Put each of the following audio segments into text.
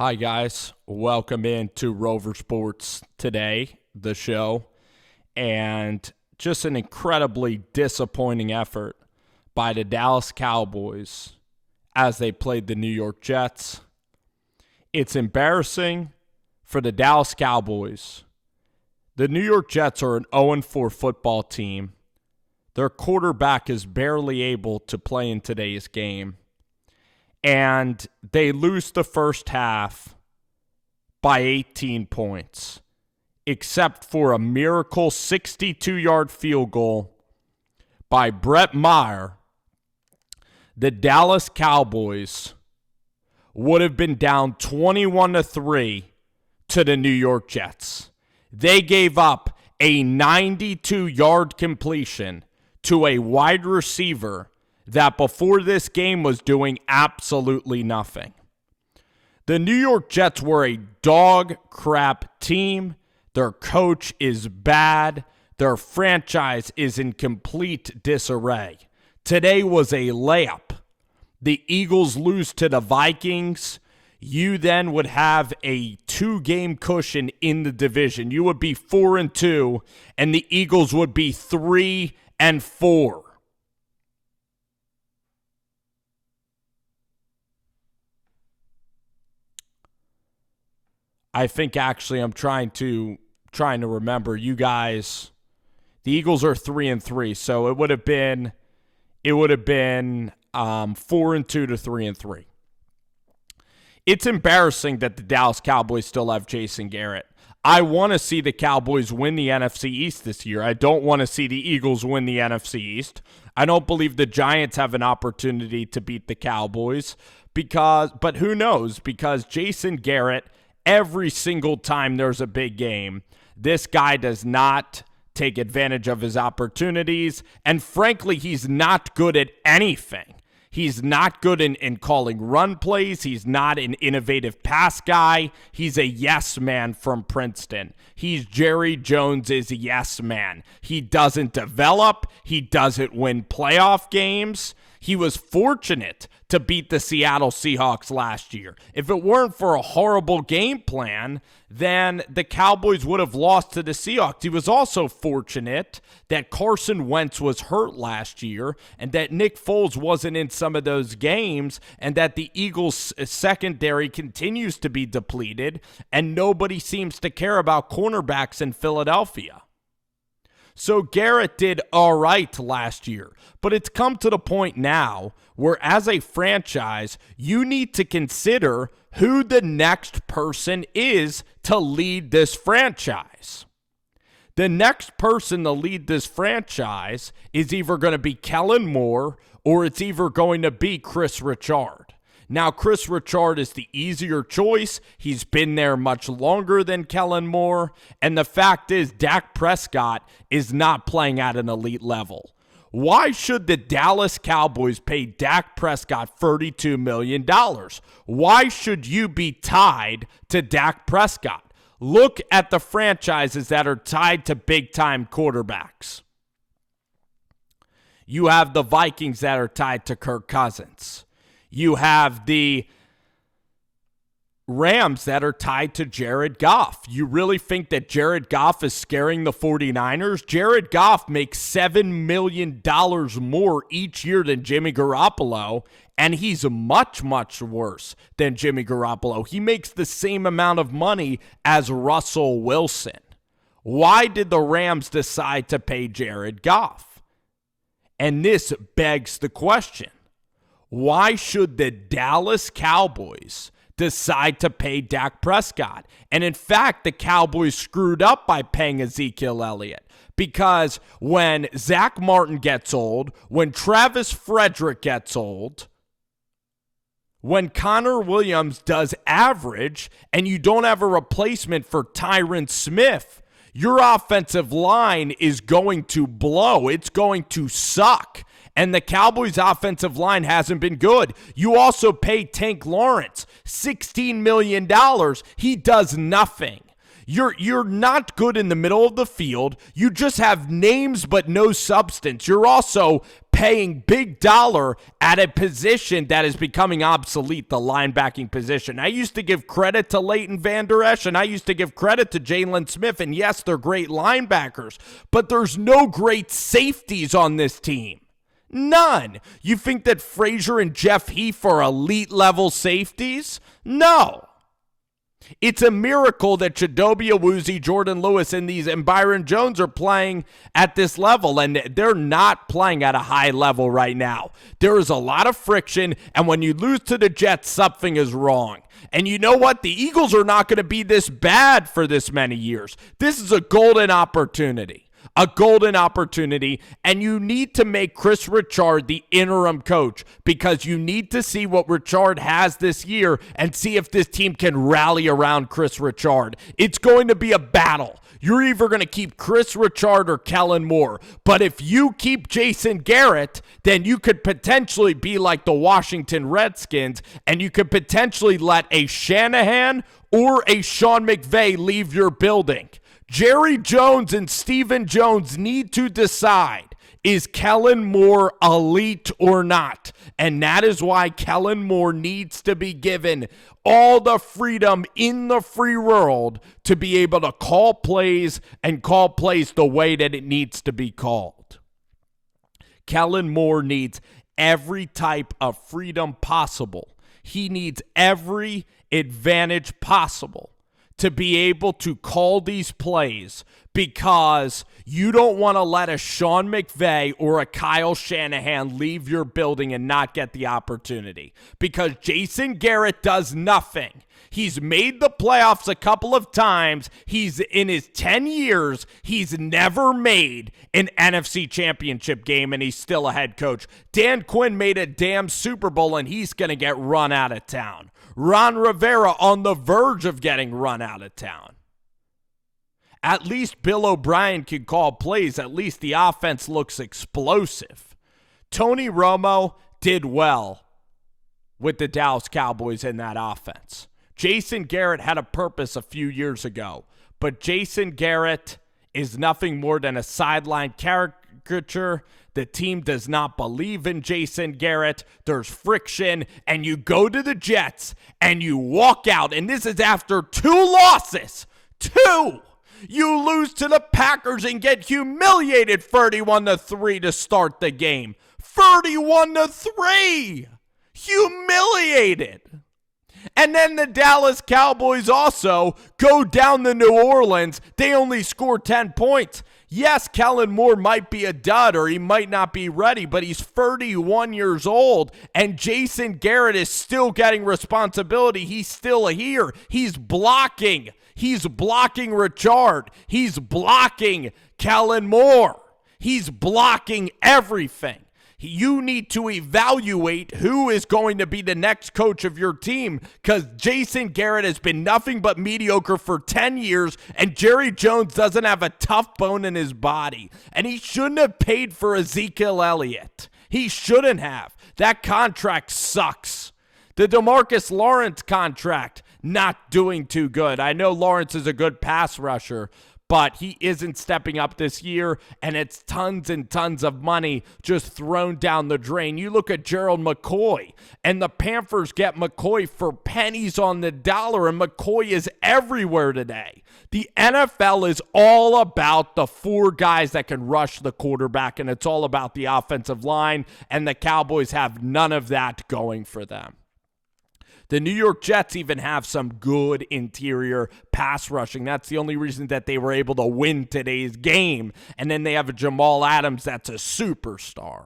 Hi, guys. Welcome into Rover Sports today, the show. And just an incredibly disappointing effort by the Dallas Cowboys as they played the New York Jets. It's embarrassing for the Dallas Cowboys. The New York Jets are an 0-4 football team. Their quarterback is barely able to play in today's game. And they lose the first half by 18 points, except for a miracle 62-yard field goal by Brett Maher. The Dallas Cowboys would have been down 21-3 to the New York Jets. They gave up a 92-yard completion to a wide receiver that before this game was doing absolutely nothing. The New York Jets were a dog crap team. Their coach is bad. Their franchise is in complete disarray. Today was a layup. The Eagles lose to the Vikings. You then would have a 2-game cushion in the division. You would be 4-2, and the Eagles would be 3-4. I think actually I'm trying to remember. You guys, the Eagles are 3-3, so it would have been 4-2 to 3-3. It's embarrassing that the Dallas Cowboys still have Jason Garrett. I want to see the Cowboys win the NFC East this year. I don't want to see the Eagles win the NFC East. I don't believe the Giants have an opportunity to beat the Cowboys but who knows? Because Jason Garrett, every single time there's a big game, this guy does not take advantage of his opportunities. And frankly, he's not good at anything. He's not good in calling run plays. He's not an innovative pass guy. He's a yes man from Princeton. He's Jerry Jones's yes man. He doesn't develop. He doesn't win playoff games. He was fortunate to beat the Seattle Seahawks last year. If it weren't for a horrible game plan, then the Cowboys would have lost to the Seahawks. He was also fortunate that Carson Wentz was hurt last year and that Nick Foles wasn't in some of those games and that the Eagles' secondary continues to be depleted and nobody seems to care about cornerbacks in Philadelphia. So Garrett did all right last year, but it's come to the point now where as a franchise, you need to consider who the next person is to lead this franchise. The next person to lead this franchise is either going to be Kellen Moore or it's either going to be Chris Richard. Now, Chris Richard is the easier choice. He's been there much longer than Kellen Moore. And the fact is, Dak Prescott is not playing at an elite level. Why should the Dallas Cowboys pay Dak Prescott $32 million? Why should you be tied to Dak Prescott? Look at the franchises that are tied to big-time quarterbacks. You have the Vikings that are tied to Kirk Cousins. You have the Rams that are tied to Jared Goff. You really think that Jared Goff is scaring the 49ers? Jared Goff makes $7 million more each year than Jimmy Garoppolo, and he's much, much worse than Jimmy Garoppolo. He makes the same amount of money as Russell Wilson. Why did the Rams decide to pay Jared Goff? And this begs the question. Why should the Dallas Cowboys decide to pay Dak Prescott? And in fact, the Cowboys screwed up by paying Ezekiel Elliott because when Zach Martin gets old, when Travis Frederick gets old, when Connor Williams does average and you don't have a replacement for Tyron Smith, your offensive line is going to blow. It's going to suck. And the Cowboys' offensive line hasn't been good. You also pay Tank Lawrence $16 million. He does nothing. You're not good in the middle of the field. You just have names but no substance. You're also paying big dollar at a position that is becoming obsolete, the linebacking position. I used to give credit to Leighton Vander Esch, and I used to give credit to Jalen Smith, and yes, they're great linebackers, but there's no great safeties on this team. None. You think that Frazier and Jeff Heath are elite level safeties? No. It's a miracle that Chidobe Awuzie, Jordan Lewis, and Byron Jones are playing at this level, and they're not playing at a high level right now. There is a lot of friction, and when you lose to the Jets, something is wrong. And you know what? The Eagles are not going to be this bad for this many years. This is a golden opportunity. A golden opportunity, and you need to make Chris Richard the interim coach because you need to see what Richard has this year and see if this team can rally around Chris Richard. It's going to be a battle. You're either going to keep Chris Richard or Kellen Moore, but if you keep Jason Garrett, then you could potentially be like the Washington Redskins, and you could potentially let a Shanahan or a Sean McVay leave your building. Jerry Jones and Stephen Jones need to decide, is Kellen Moore elite or not? And that is why Kellen Moore needs to be given all the freedom in the free world to be able to call plays and call plays the way that it needs to be called. Kellen Moore needs every type of freedom possible. He needs every advantage possible to be able to call these plays because you don't want to let a Sean McVay or a Kyle Shanahan leave your building and not get the opportunity. Because Jason Garrett does nothing. He's made the playoffs a couple of times. He's in his 10 years, he's never made an NFC championship game, and he's still a head coach. Dan Quinn made a damn Super Bowl, and he's going to get run out of town. Ron Rivera on the verge of getting run out of town. At least Bill O'Brien can call plays. At least the offense looks explosive. Tony Romo did well with the Dallas Cowboys in that offense. Jason Garrett had a purpose a few years ago, but Jason Garrett is nothing more than a sideline caricature. The team does not believe in Jason Garrett. There's friction, and you go to the Jets, and you walk out, and this is after 2 losses. 2! You lose to the Packers and get humiliated 31-3 to start the game. 31-3! Humiliated! And then the Dallas Cowboys also go down to New Orleans. They only score 10 points. Yes, Kellen Moore might be a dud or he might not be ready, but he's 31 years old, and Jason Garrett is still getting responsibility. He's still here. He's blocking. He's blocking Richard. He's blocking Kellen Moore. He's blocking everything. You need to evaluate who is going to be the next coach of your team because Jason Garrett has been nothing but mediocre for 10 years, and Jerry Jones doesn't have a tough bone in his body. And he shouldn't have paid for Ezekiel Elliott. He shouldn't have. That contract sucks. The DeMarcus Lawrence contract, not doing too good. I know Lawrence is a good pass rusher, but he isn't stepping up this year, and it's tons and tons of money just thrown down the drain. You look at Gerald McCoy, and the Panthers get McCoy for pennies on the dollar, and McCoy is everywhere today. The NFL is all about the 4 guys that can rush the quarterback, and it's all about the offensive line, and the Cowboys have none of that going for them. The New York Jets even have some good interior pass rushing. That's the only reason that they were able to win today's game. And then they have a Jamal Adams that's a superstar.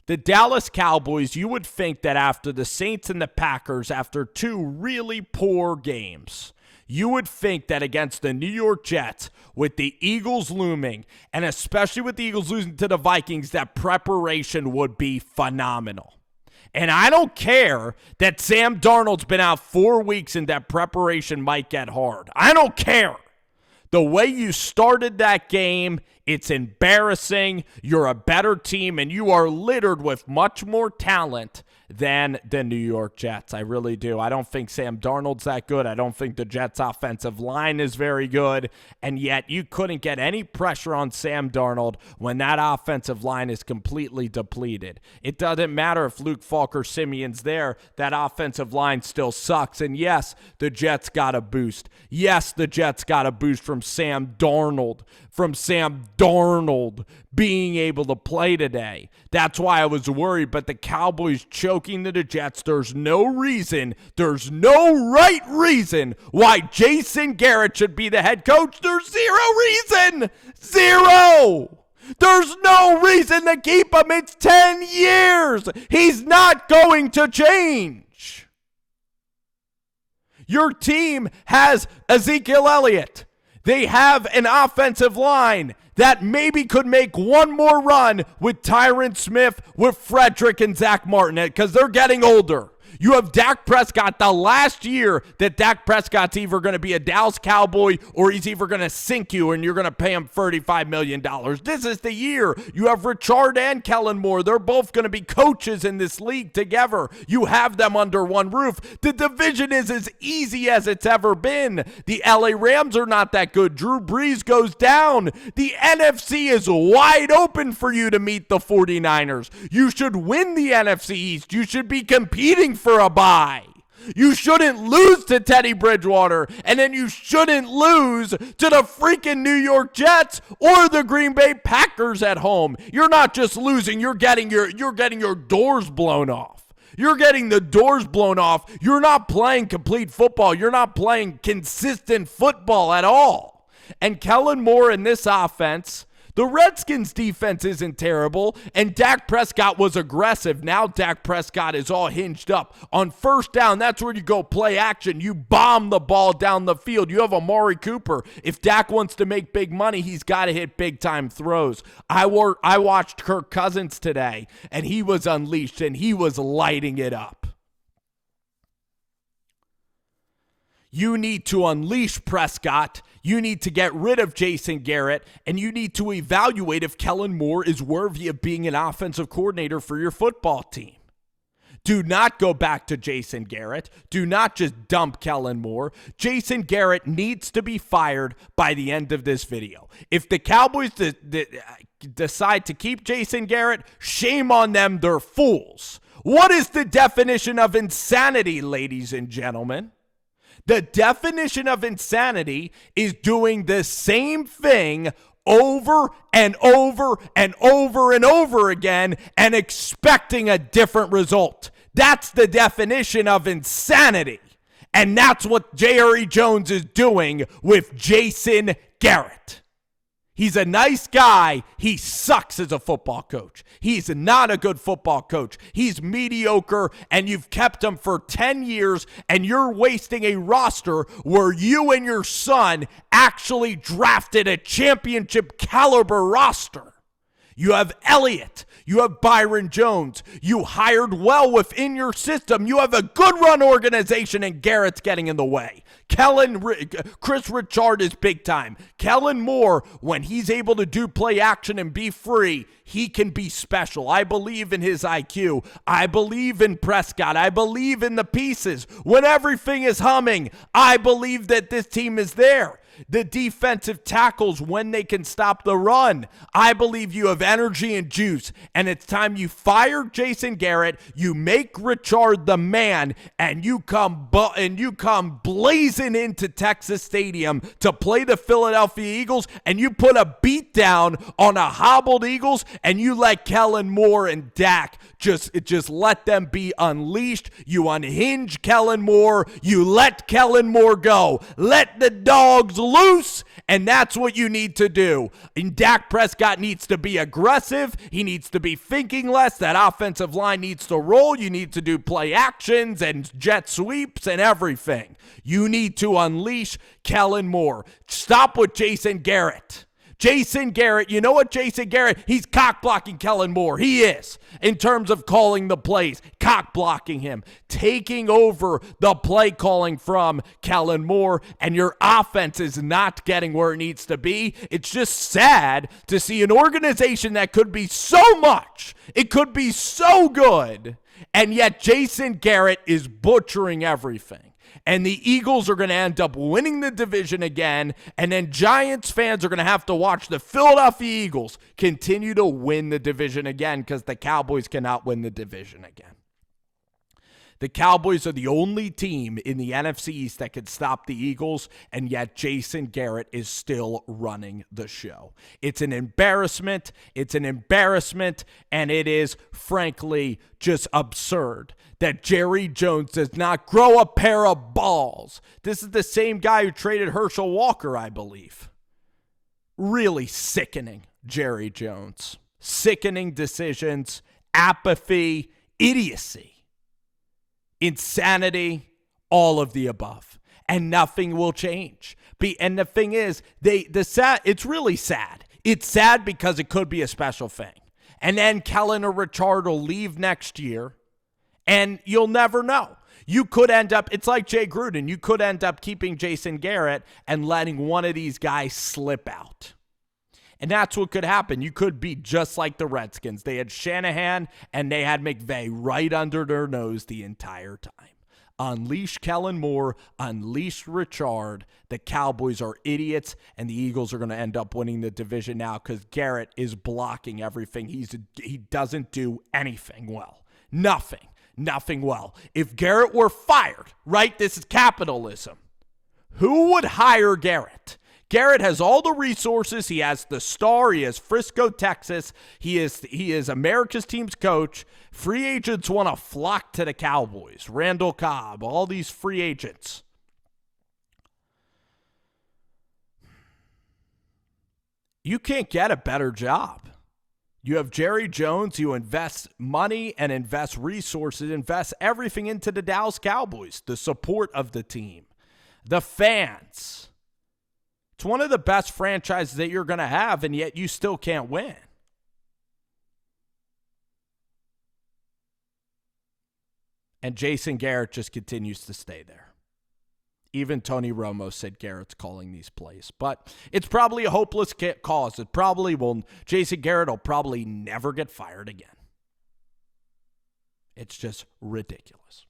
The Dallas Cowboys, you would think that after the Saints and the Packers, after 2 really poor games, you would think that against the New York Jets, with the Eagles looming, and especially with the Eagles losing to the Vikings, that preparation would be phenomenal. And I don't care that Sam Darnold's been out 4 weeks and that preparation might get hard. I don't care. The way you started that game, it's embarrassing. You're a better team, and you are littered with much more talent than the New York Jets. I really do. I don't think Sam Darnold's that good. I don't think the Jets' offensive line is very good. And yet you couldn't get any pressure on Sam Darnold when that offensive line is completely depleted. It doesn't matter if Luke Falk or Simeon's there. That offensive line still sucks. And yes, the Jets got a boost. Yes, the Jets got a boost from Sam Darnold. From Sam Darnold being able to play today. That's why I was worried, but the Cowboys choking to the Jets, there's no right reason why Jason Garrett should be the head coach. There's zero reason. Zero. There's no reason to keep him. It's 10 years. He's not going to change. Your team has Ezekiel Elliott. They have an offensive line that maybe could make one more run with Tyron Smith, with Frederick, and Zach Martin because they're getting older. You have Dak Prescott, the last year that Dak Prescott's either going to be a Dallas Cowboy or he's either going to sink you and you're going to pay him $35 million. This is the year. You have Richard and Kellen Moore. They're both going to be coaches in this league together. You have them under one roof. The division is as easy as it's ever been. The LA Rams are not that good. Drew Brees goes down. The NFC is wide open for you to meet the 49ers. You should win the NFC East. You should be competing for a bye. You shouldn't lose to Teddy Bridgewater, and then you shouldn't lose to the freaking New York Jets or the Green Bay Packers at home. You're not just losing, you're getting your doors blown off. You're getting the doors blown off. You're not playing complete football. You're not playing consistent football at all. And Kellen Moore in this offense, the Redskins defense isn't terrible, and Dak Prescott was aggressive. Now Dak Prescott is all hinged up. On first down, that's where you go play action. You bomb the ball down the field. You have Amari Cooper. If Dak wants to make big money, he's got to hit big-time throws. I watched Kirk Cousins today, and he was unleashed, and he was lighting it up. You need to unleash Prescott. You need to get rid of Jason Garrett, and you need to evaluate if Kellen Moore is worthy of being an offensive coordinator for your football team. Do not go back to Jason Garrett. Do not just dump Kellen Moore. Jason Garrett needs to be fired by the end of this video. If the Cowboys decide to keep Jason Garrett, shame on them. They're fools. What is the definition of insanity, ladies and gentlemen? The definition of insanity is doing the same thing over and over and over and over again and expecting a different result. That's the definition of insanity. And that's what Jerry Jones is doing with Jason Garrett. He's a nice guy. He sucks as a football coach. He's not a good football coach. He's mediocre, and you've kept him for 10 years, and you're wasting a roster where you and your son actually drafted a championship caliber roster. You have Elliott. You have Byron Jones. You hired well within your system. You have a good run organization, and Garrett's getting in the way. Chris Richard is big time. Kellen Moore, when he's able to do play action and be free, he can be special. I believe in his IQ. I believe in Prescott. I believe in the pieces. When everything is humming, I believe that this team is there. The defensive tackles, when they can stop the run. I believe you have energy and juice, and it's time you fire Jason Garrett, you make Richard the man, and you come blazing into Texas Stadium to play the Philadelphia Eagles, and you put a beat down on a hobbled Eagles, and you let Kellen Moore and Dak just let them be unleashed. You unhinge Kellen Moore. You let Kellen Moore go. Let the dogs loose, and that's what you need to do. And Dak Prescott needs to be aggressive. He needs to be thinking less. That offensive line needs to roll. You need to do play actions and jet sweeps and everything. You need to unleash Kellen Moore. Stop with Jason Garrett. Jason Garrett, you know what Jason Garrett, he's cock-blocking Kellen Moore. He is, in terms of calling the plays, cock-blocking him, taking over the play calling from Kellen Moore, and your offense is not getting where it needs to be. It's just sad to see an organization that could be so much, it could be so good, And yet Jason Garrett is butchering everything. And the Eagles are going to end up winning the division again. And then Giants fans are going to have to watch the Philadelphia Eagles continue to win the division again because the Cowboys cannot win the division again. The Cowboys are the only team in the NFC East that can stop the Eagles, and yet Jason Garrett is still running the show. It's an embarrassment. And it is, frankly, just absurd that Jerry Jones does not grow a pair of balls. This is the same guy who traded Herschel Walker, I believe. Really sickening, Jerry Jones. Sickening decisions, apathy, idiocy. Insanity, all of the above, and nothing will change. And the thing is, it's really sad. It's sad because it could be a special thing, and then Kellen or Richard will leave next year, and you'll never know. You could end up. It's like Jay Gruden. You could end up keeping Jason Garrett and letting one of these guys slip out. And that's what could happen. You could be just like the Redskins. They had Shanahan and they had McVay right under their nose the entire time. Unleash Kellen Moore, unleash Richard. The Cowboys are idiots, and the Eagles are going to end up winning the division now because Garrett is blocking everything. He doesn't do anything well. Nothing well. If Garrett were fired, right, this is capitalism, who would hire Garrett? Garrett has all the resources. He has the star. He has Frisco, Texas. He is America's team's coach. Free agents want to flock to the Cowboys. Randall Cobb, all these free agents. You can't get a better job. You have Jerry Jones. You invest money and invest resources, invest everything into the Dallas Cowboys, the support of the team, the fans. It's one of the best franchises that you're going to have, and yet you still can't win. And Jason Garrett just continues to stay there. Even Tony Romo said Garrett's calling these plays. But it's probably a hopeless cause. Jason Garrett will probably never get fired again. It's just ridiculous.